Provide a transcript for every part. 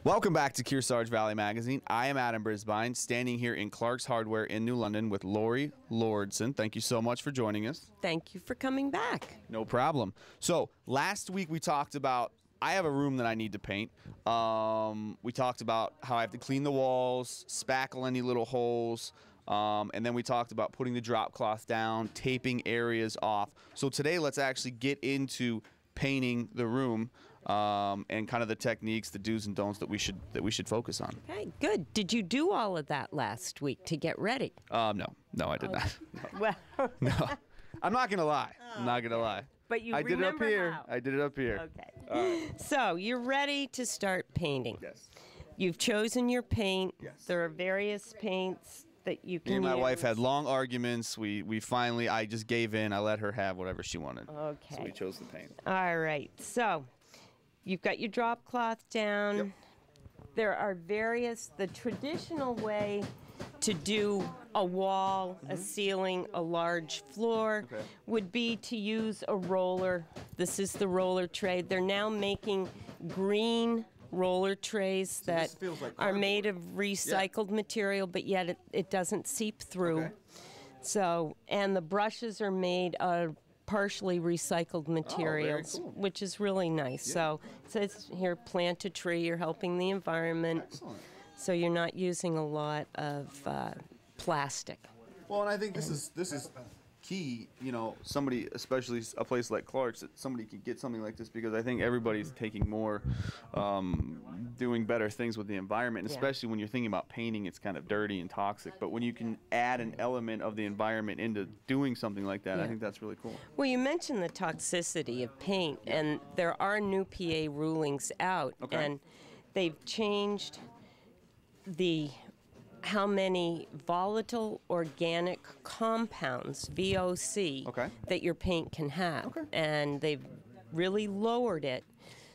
Welcome back to Kearsarge Valley Magazine. I am Adam Brisbine, standing here in Clarke's Hardware in New London with Lori Lordson. Thank you so much for joining us. Thank you for coming back. No problem. So last week we talked about, I have a room that I need to paint. We talked about how I have to clean the walls, spackle any little holes, and then we talked about putting the drop cloth down, taping areas off. So today let's actually get into painting the room and kind of the techniques, the do's and don'ts that we should focus on. Okay, good. Did you do all of that last week to get ready? No, I did not. No. Well, No, I'm not gonna lie. I'm not gonna lie. But you I did it up remember here. how. I did it up here. Okay. All right. So you're ready to start painting. Yes. You've chosen your paint. Yes. There are various paints that you can Me and my use. wife had long arguments. We finally, I just gave in. I let her have whatever she wanted. Okay. So we chose the paint. All right. So you've got your drop cloth down. Yep. There are the traditional way to do a wall, a ceiling, a large floor would be to use a roller. This is the roller tray. They're now making green roller trays that feels like are made of cardboard. recycled material, but yet it doesn't seep through. Okay. So, and the brushes are made of partially recycled materials, cool. which is really nice. Yeah. So it says here, plant a tree, you're helping the environment. Excellent. So you're not using a lot of plastic. Well, and I think this is key. You know, somebody, especially a place like Clarke's, that somebody can get something like this because I think everybody's taking more, doing better things with the environment. And Yeah. especially when you're thinking about painting, it's kind of dirty and toxic. But when you can add an element of the environment into doing something like that, I Yeah. think that's really cool. Well, you mentioned the toxicity of paint, and there are new PA rulings out, Okay. and they've changed how many volatile organic compounds, VOC, that your paint can have. Okay. And they've really lowered it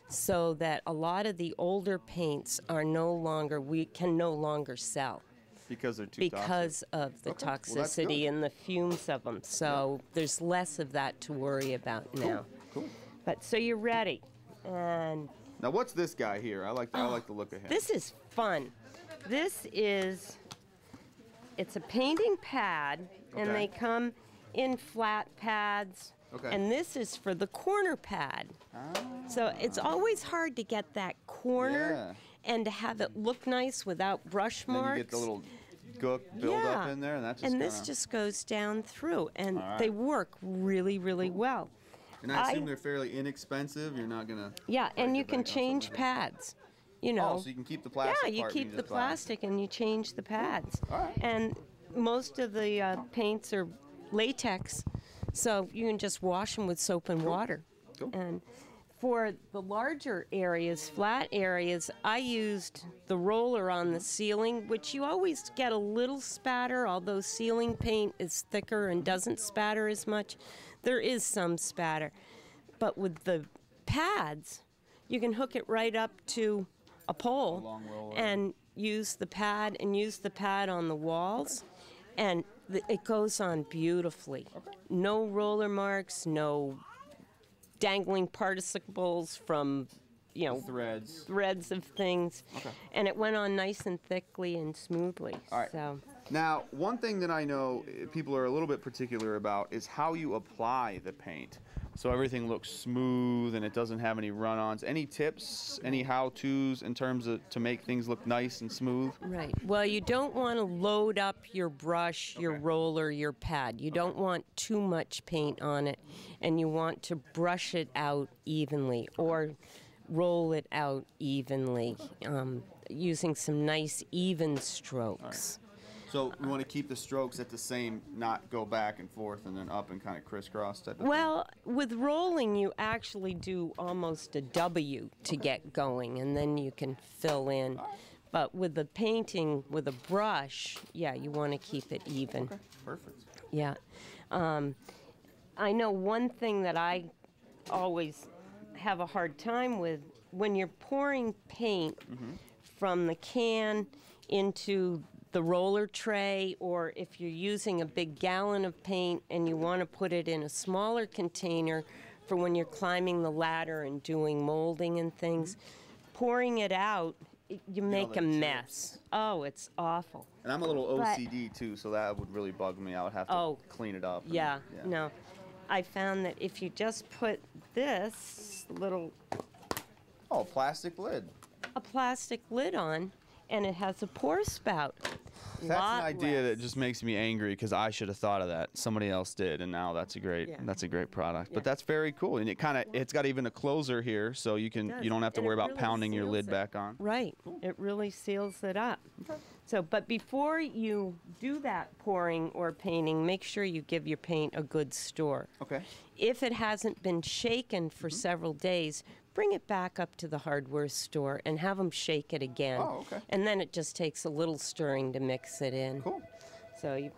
so that a lot of the older paints can no longer sell. Because they're too Because toxic. of the Okay. Well, that's toxicity good. and the fumes of them. So there's less of that to worry about now. Cool. But so you're ready. And Now, what's this guy here? I like the look of him. this is fun. It's a painting pad, and Okay. they come in flat pads. Okay. And this is for the corner pad. So it's always hard to get that corner Yeah. and to have it look nice without brush Then marks. you get the little gook build up in there, and that just this kinda- just goes down through, and All right. they work really, really well. And I assume they're fairly inexpensive. You're not gonna. Yeah, and break you the can bank on change something. pads. You know. Oh, so you can keep the plastic. Yeah, you part, keep but the just buy- plastic and you change the pads. All right. And most of the paints are latex, so you can just wash them with soap and water. Cool. And for the larger areas, flat areas, I used the roller on the ceiling, which you always get a little spatter, although ceiling paint is thicker and doesn't spatter as much. There is some spatter. But with the pads, you can hook it right up to a pole long roller. and use the pad on the walls, and it goes on beautifully. No roller marks, no dangling particles from threads of things. And it went on nice and thickly and smoothly. All right. So Now, one thing that I know people are a little bit particular about is how you apply the paint. So everything looks smooth and it doesn't have any run-ons. Any tips, any how-tos in terms of to make things look nice and smooth? right. Well, you don't want to load up your brush, your roller, your pad. You don't want too much paint on it, and you want to brush it out evenly or roll it out evenly using some nice even strokes. So we want to keep the strokes at the same, not go back and forth and then up and kind of crisscross type of Well, with rolling, you actually do almost a W to get going, and then you can fill in. But with the painting with a brush, yeah, you want to keep it even. thing. Okay, perfect. Yeah. I know one thing that I always have a hard time with, when you're pouring paint from the can into the roller tray, or if you're using a big gallon of paint and you want to put it in a smaller container for when you're climbing the ladder and doing molding and things, pouring it out you make the a tips. mess. Oh, it's awful. And I'm a little But- OCD too, so that would really bug me. I would have to Oh, clean it up. and- Yeah, no. I found that if you just put this little, Oh, plastic lid. a plastic lid on, and it has a pour spout. That's an idea that just makes me angry because I should have thought of that. Somebody else did, and now that's a great product. But that's very cool, and it's got even a closer here, so you don't have to And worry it about really pounding your seals lid it. back on. Right. It really seals it up. So, but before you do that pouring or painting, make sure you give your paint a good store. Okay. If it hasn't been shaken for several days, bring it back up to the hardware store and have them shake it again. Oh, okay. And then it just takes a little stirring to mix it in. Cool. So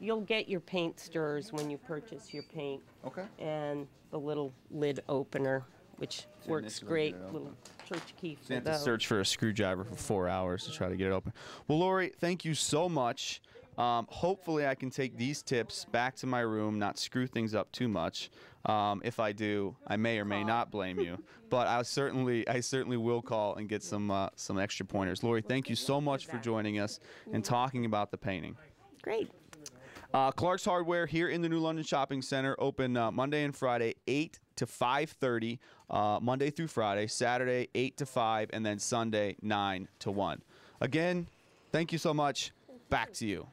you'll get your paint stirrers when you purchase your paint. Okay. And the little lid opener, which works initially great. get it open. Little church key So for you have to those. search for a screwdriver for 4 hours to try to get it open. Well, Lori, thank you so much. Hopefully I can take these tips back to my room, not screw things up too much. If I do, I may or may not blame you, but I certainly will call and get some extra pointers. Lori, thank you so much for joining us and talking about the painting. Great. Clarke's Hardware here in the New London Shopping Center, open Monday and Friday, 8 to 5:30, Monday through Friday, Saturday 8 to 5, and then Sunday 9 to 1. Again, thank you so much. Back to you.